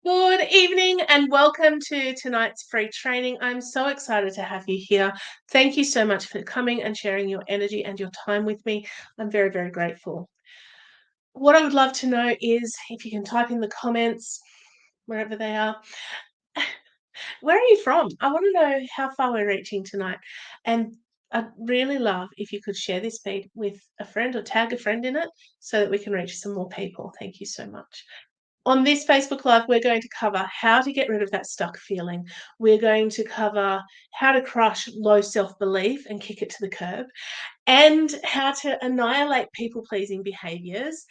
Good evening and welcome to tonight's free training. I'm so excited to have you here. Thank you so much for coming and sharing your energy and your time with me. I'm very, very grateful. What I would love to know is if you can type in the comments, wherever they are, where are you from? I want to know how far we're reaching tonight. And I'd really love if you could share this feed with a friend or tag a friend in it so that we can reach some more people. Thank you so much. On this Facebook Live, we're going to cover how to get rid of that stuck feeling. We're going to cover how to crush low self-belief and kick it to the curb, and how to annihilate people-pleasing behaviours.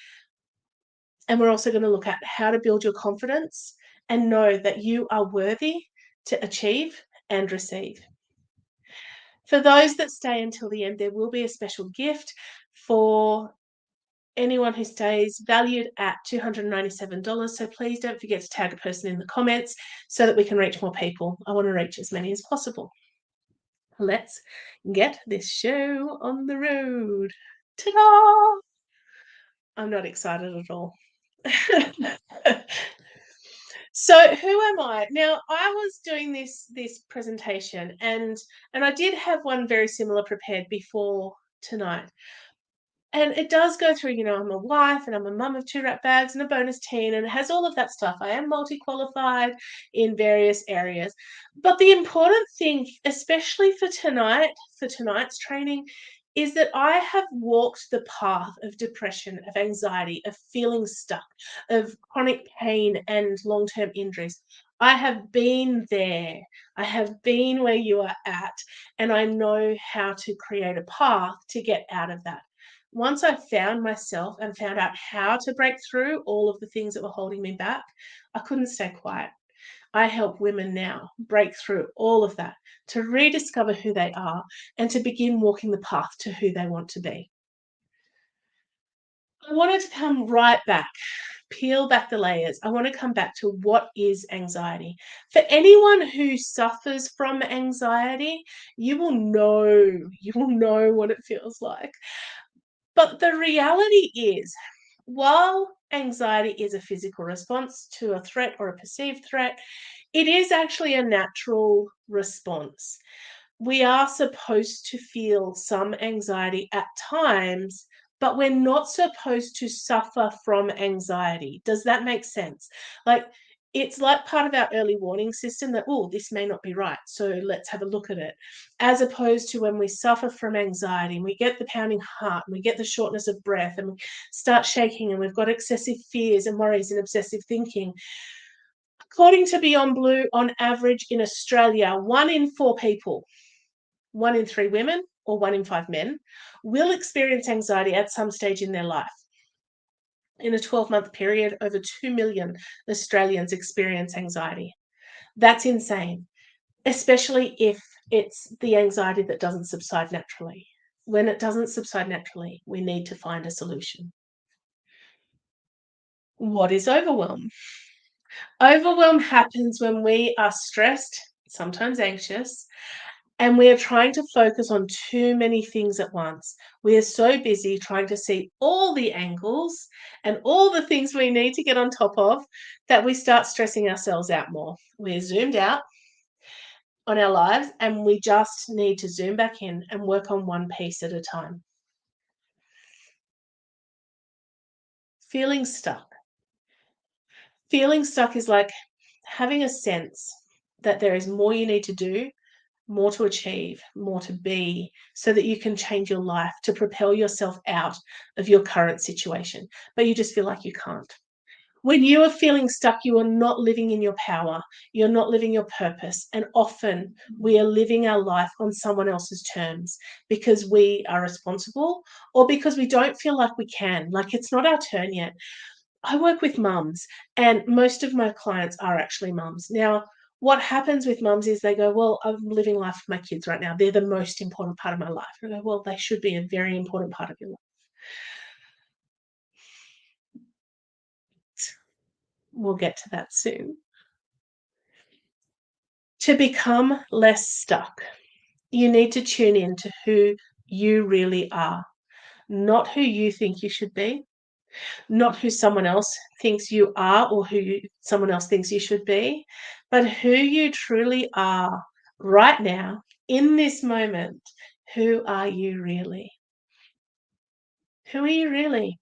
And we're also going to look at how to build your confidence and know that you are worthy to achieve and receive. For those that stay until the end, there will be a special gift for anyone who stays, valued at $297. So please don't forget to tag a person in the comments so that we can reach more people. I want to reach as many as possible. Let's get this show on the road. Ta-da! I'm not excited at all. So who am I? Now, I was doing this presentation and I did have one very similar prepared before tonight. And it does go through, I'm a wife and I'm a mum of 2 rat bags and a bonus teen, and it has all of that stuff. I am multi-qualified in various areas. But the important thing, especially for tonight's training, is that I have walked the path of depression, of anxiety, of feeling stuck, of chronic pain and long-term injuries. I have been there. I have been where you are at, and I know how to create a path to get out of that. Once I found myself and found out how to break through all of the things that were holding me back, I couldn't stay quiet. I help women now break through all of that, to rediscover who they are and to begin walking the path to who they want to be. I wanted to come right back, peel back the layers. I want to come back to what is anxiety. For anyone who suffers from anxiety, you will know what it feels like. But the reality is, while anxiety is a physical response to a threat or a perceived threat, it is actually a natural response. We are supposed to feel some anxiety at times, but we're not supposed to suffer from anxiety. Does that make sense? Like, it's like part of our early warning system that, oh, this may not be right, so let's have a look at it. As opposed to when we suffer from anxiety and we get the pounding heart and we get the shortness of breath and we start shaking and we've got excessive fears and worries and obsessive thinking. According to Beyond Blue, on average in Australia, 1 in 4 people, 1 in 3 women or 1 in 5 men, will experience anxiety at some stage in their life. In a 12-month period, over 2 million Australians experience anxiety. That's insane, especially if it's the anxiety that doesn't subside naturally. When it doesn't subside naturally, we need to find a solution. What is overwhelm? Overwhelm happens when we are stressed, sometimes anxious, and we are trying to focus on too many things at once. We are so busy trying to see all the angles and all the things we need to get on top of that we start stressing ourselves out more. We're zoomed out on our lives and we just need to zoom back in and work on one piece at a time. Feeling stuck. Feeling stuck is like having a sense that there is more you need to do, more to achieve, more to be, so that you can change your life to propel yourself out of your current situation, but you just feel like you can't. When you are feeling stuck, you are not living in your power. You're not living your purpose. And often we are living our life on someone else's terms because we are responsible or because we don't feel like we can, like it's not our turn yet. I work with mums, and most of my clients are actually mums. Now, what happens with mums is they go, "Well, I'm living life with my kids right now. They're the most important part of my life." And I go, "Well, they should be a very important part of your life." We'll get to that soon. To become less stuck, you need to tune in to who you really are, not who you think you should be, not who someone else thinks you are or someone else thinks you should be, but who you truly are right now in this moment. Who are you really? Who are you really?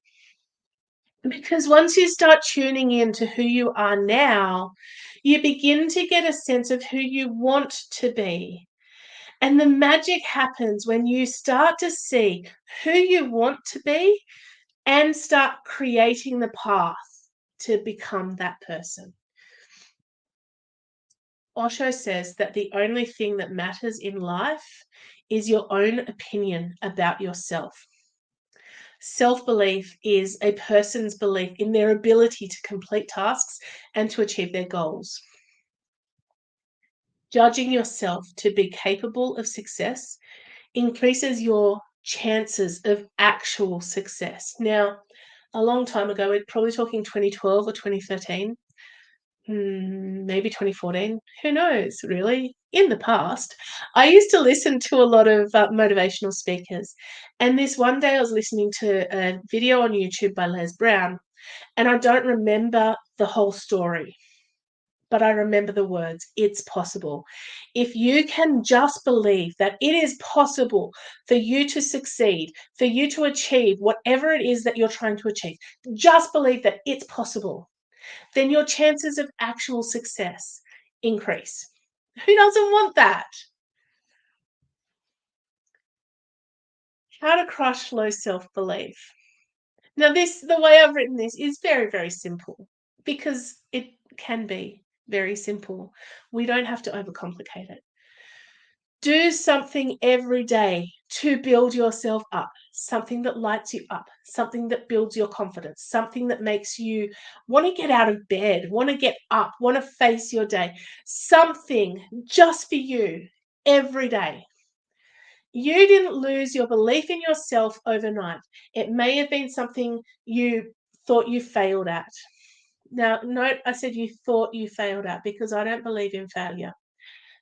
Because once you start tuning in to who you are now, you begin to get a sense of who you want to be. And the magic happens when you start to see who you want to be and start creating the path to become that person. Osho says that the only thing that matters in life is your own opinion about yourself. Self-belief is a person's belief in their ability to complete tasks and to achieve their goals. Judging yourself to be capable of success increases your chances of actual success. Now, a long time ago, we're probably talking 2012 or 2013, maybe 2014, who knows, really? In the past, I used to listen to a lot of motivational speakers. And this one day I was listening to a video on YouTube by Les Brown, and I don't remember the whole story, but I remember the words, it's possible. If you can just believe that it is possible for you to succeed, for you to achieve whatever it is that you're trying to achieve, just believe that it's possible, then your chances of actual success increase. Who doesn't want that? How to crush low self-belief. Now, the way I've written this is very, very simple because it can be very simple. We don't have to overcomplicate it. Do something every day to build yourself up, something that lights you up, something that builds your confidence, something that makes you want to get out of bed, want to get up, want to face your day, something just for you every day. You didn't lose your belief in yourself overnight. It may have been something you thought you failed at. Now, note I said you thought you failed at because I don't believe in failure.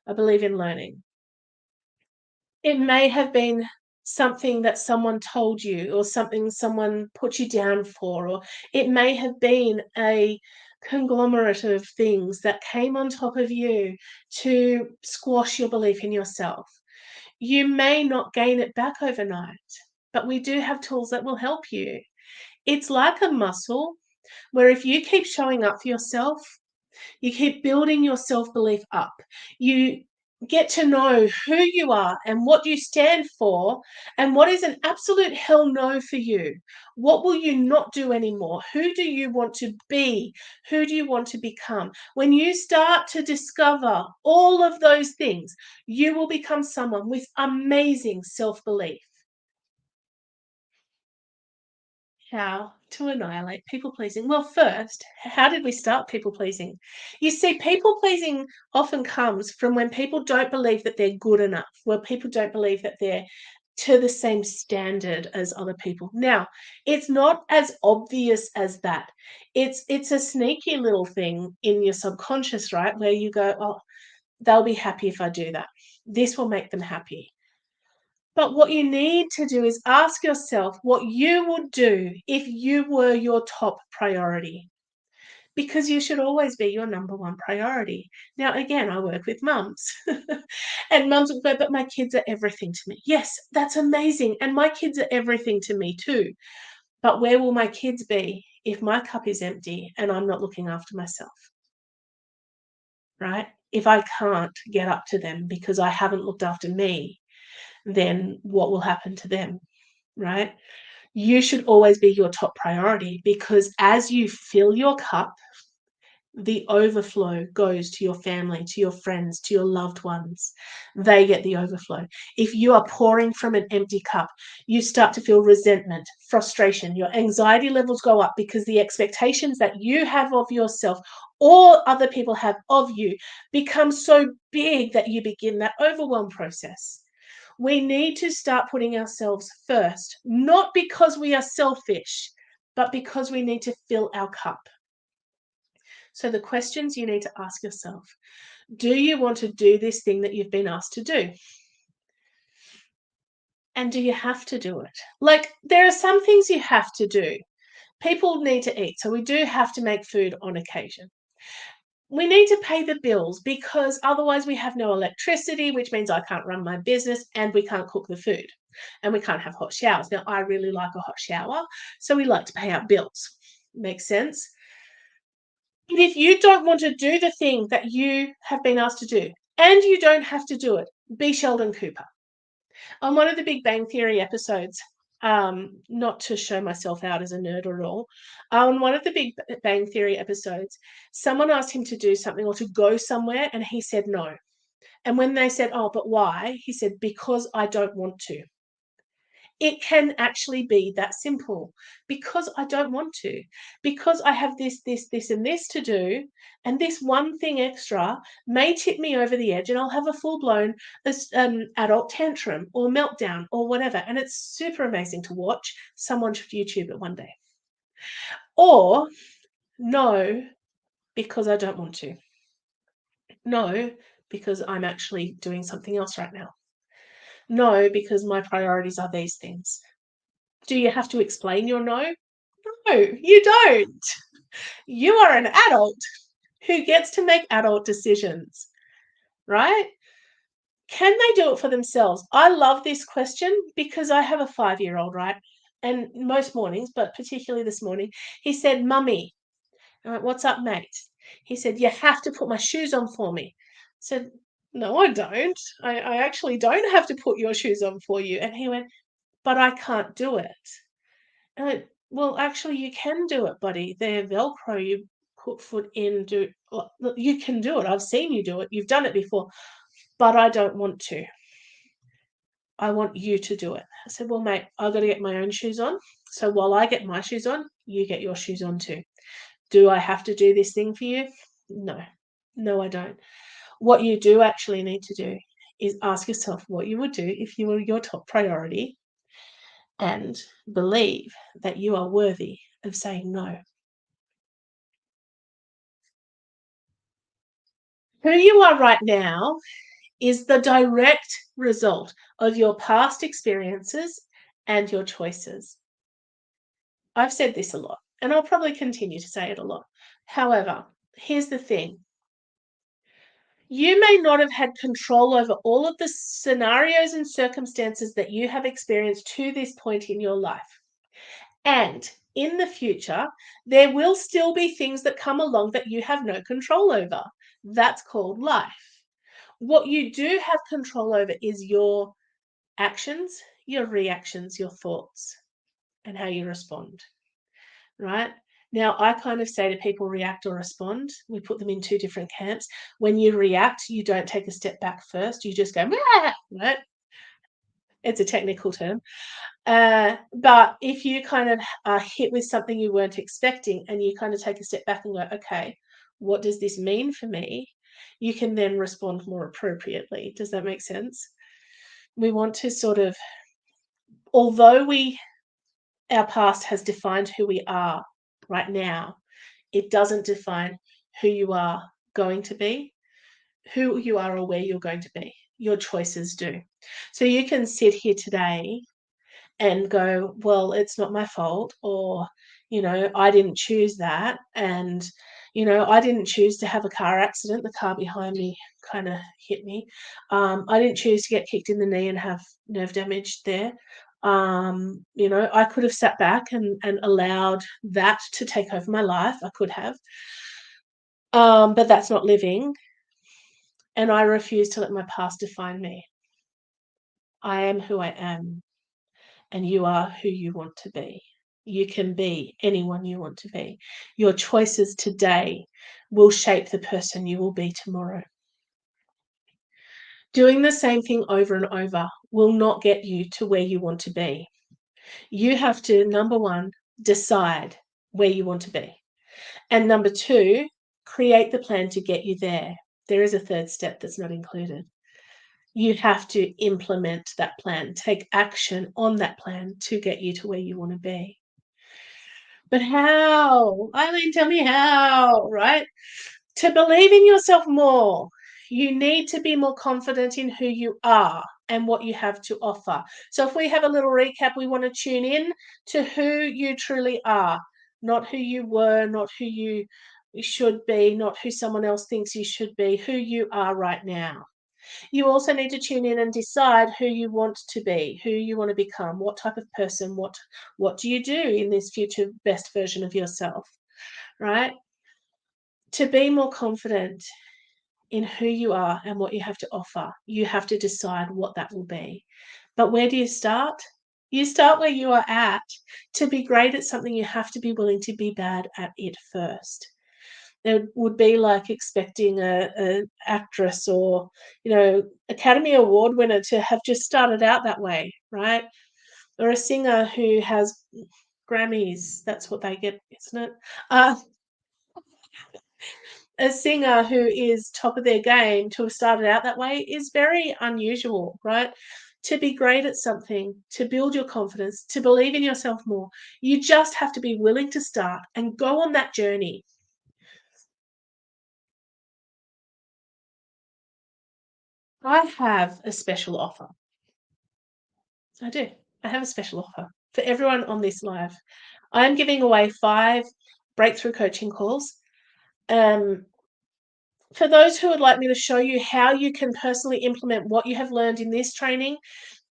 I believe in learning. It may have been something that someone told you or something someone put you down for, or it may have been a conglomerate of things that came on top of you to squash your belief in yourself. You may not gain it back overnight, but we do have tools that will help you. It's like a muscle where if you keep showing up for yourself, you keep building your self-belief up. You get to know who you are and what you stand for and what is an absolute hell no for you. What will you not do anymore? Who do you want to be? Who do you want to become? When you start to discover all of those things, you will become someone with amazing self-belief. How to annihilate people pleasing? Well, first, how did we start people pleasing? You see, people pleasing often comes from when people don't believe that they're good enough, where people don't believe that they're to the same standard as other people. Now, it's not as obvious as that. It's a sneaky little thing in your subconscious, right? Where you go, oh, they'll be happy if I do that. This will make them happy. But what you need to do is ask yourself what you would do if you were your top priority, because you should always be your number one priority. Now, again, I work with mums, and mums will go, but my kids are everything to me. Yes, that's amazing. And my kids are everything to me too. But where will my kids be if my cup is empty and I'm not looking after myself, right? If I can't get up to them because I haven't looked after me, then what will happen to them, right? You should always be your top priority because as you fill your cup, the overflow goes to your family, to your friends, to your loved ones. They get the overflow. If you are pouring from an empty cup, you start to feel resentment, frustration, your anxiety levels go up because the expectations that you have of yourself or other people have of you become so big that you begin that overwhelm process. We need to start putting ourselves first, not because we are selfish, but because we need to fill our cup. So the questions you need to ask yourself, do you want to do this thing that you've been asked to do? And do you have to do it? Like, there are some things you have to do. People need to eat, so we do have to make food on occasion. We need to pay the bills because otherwise we have no electricity, which means I can't run my business and we can't cook the food and we can't have hot showers. Now, I really like a hot shower, so we like to pay our bills. Makes sense? But if you don't want to do the thing that you have been asked to do, and you don't have to do it, be Sheldon Cooper. On one of the Big Bang Theory episodes, not to show myself out as a nerd at all, on one of the Big Bang Theory episodes, someone asked him to do something or to go somewhere, and he said no. And when they said, "Oh, but why?" He said, "Because I don't want to." It can actually be that simple. Because I don't want to. Because I have this, and this to do, and this one thing extra may tip me over the edge, and I'll have a full-blown adult tantrum or meltdown or whatever. And it's super amazing to watch. Someone should YouTube it one day. Or no, because I don't want to. No, because I'm actually doing something else right now. No, because my priorities are these things. Do you have to explain your no? No, you don't. You are an adult who gets to make adult decisions, right? Can they do it for themselves? I love this question because I have a 5-year-old, right? And most mornings, but particularly this morning, he said, "Mummy." I went, "What's up, mate?" He said, "You have to put my shoes on for me." I said, "No, I don't. I actually don't have to put your shoes on for you." And he went, "But I can't do it." Well, actually, you can do it, buddy. They're Velcro. You put foot in, do well, look, you can do it. I've seen you do it. You've done it before, but I don't want to. I want you to do it. I said, "Well, mate, I've got to get my own shoes on. So while I get my shoes on, you get your shoes on too. Do I have to do this thing for you? No. No, I don't. What you do actually need to do is ask yourself what you would do if you were your top priority and believe that you are worthy of saying no. Who you are right now is the direct result of your past experiences and your choices. I've said this a lot, and I'll probably continue to say it a lot. However, here's the thing. You may not have had control over all of the scenarios and circumstances that you have experienced to this point in your life. And in the future, there will still be things that come along that you have no control over. That's called life. What you do have control over is your actions, your reactions, your thoughts, and how you respond, right? Now, I kind of say to people, react or respond. We put them in two different camps. When you react, you don't take a step back first. You just go, "Meh," right? It's a technical term. But if you kind of are hit with something you weren't expecting and you kind of take a step back and go, "Okay, what does this mean for me?" You can then respond more appropriately. Does that make sense? We want to sort of, although our past has defined who we are right now, it doesn't define who you are going to be, who you are or where you're going to be. Your choices do. So you can sit here today and go, "Well, it's not my fault," or, "I didn't choose that." And, "I didn't choose to have a car accident. The car behind me kind of hit me. I didn't choose to get kicked in the knee and have nerve damage there. I could have sat back and allowed that to take over my life. I could have. But that's not living. And I refuse to let my past define me. I am who I am, and you are who you want to be. You can be anyone you want to be. Your choices today will shape the person you will be tomorrow. Doing the same thing over and over will not get you to where you want to be. You have to, number one, decide where you want to be. And number two, create the plan to get you there. There is a third step that's not included. You have to implement that plan, take action on that plan to get you to where you want to be. But how? Eileen, tell me how, right? To believe in yourself more, you need to be more confident in who you are and what you have to offer. So if we have a little recap, we want to tune in to who you truly are. not who you were, not who you should be, not who someone else thinks you should be, who you are right now. You also need to tune in and decide who you want to be, who you want to become, what type of person, what do you do in this future best version of yourself, right? To be more confident in who you are and what you have to offer, you have to decide what that will be. But where do you start? You start where you are at. To be great at something, you have to be willing to be bad at it first. It would be like expecting a actress or, Academy Award winner to have just started out that way, right? Or a singer who has Grammys, that's what they get, isn't it? Uh, a singer who is top of their game to have started out that way is very unusual, right? To be great at something, to build your confidence, to believe in yourself more, you just have to be willing to start and go on that journey. I have a special offer. I do. I have a special offer for everyone on this live. I am giving away 5 breakthrough coaching calls. Um, for those who would like me to show you how you can personally implement what you have learned in this training,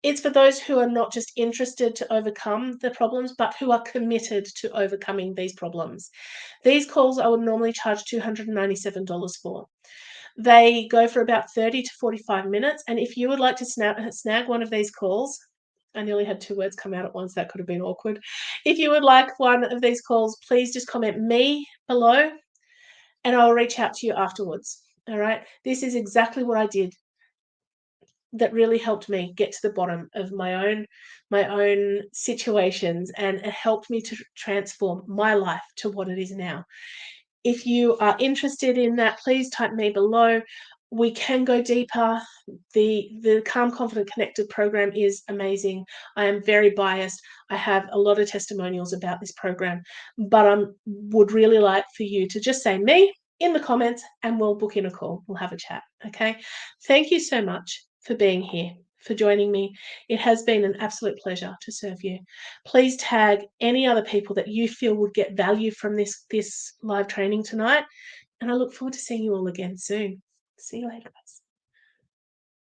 it's for those who are not just interested to overcome the problems, but who are committed to overcoming these problems. These calls I would normally charge $297 for. They go for about 30 to 45 minutes. And if you would like to snag one of these calls, I nearly had 2 words come out at once. That could have been awkward. If you would like one of these calls, please just comment "me" below, and I'll reach out to you afterwards. All right? This is exactly what I did that really helped me get to the bottom of my own situations, and it helped me to transform my life to what it is now. If you are interested in that, please type "me" below. We can go deeper. The Calm, Confident, Connected program is amazing. I am very biased. I have a lot of testimonials about this program, but I would really like for you to just say "me" in the comments, and we'll book in a call. We'll have a chat, okay? Thank you so much for being here, for joining me. It has been an absolute pleasure to serve you. Please tag any other people that you feel would get value from this live training tonight, and I look forward to seeing you all again soon. See you later.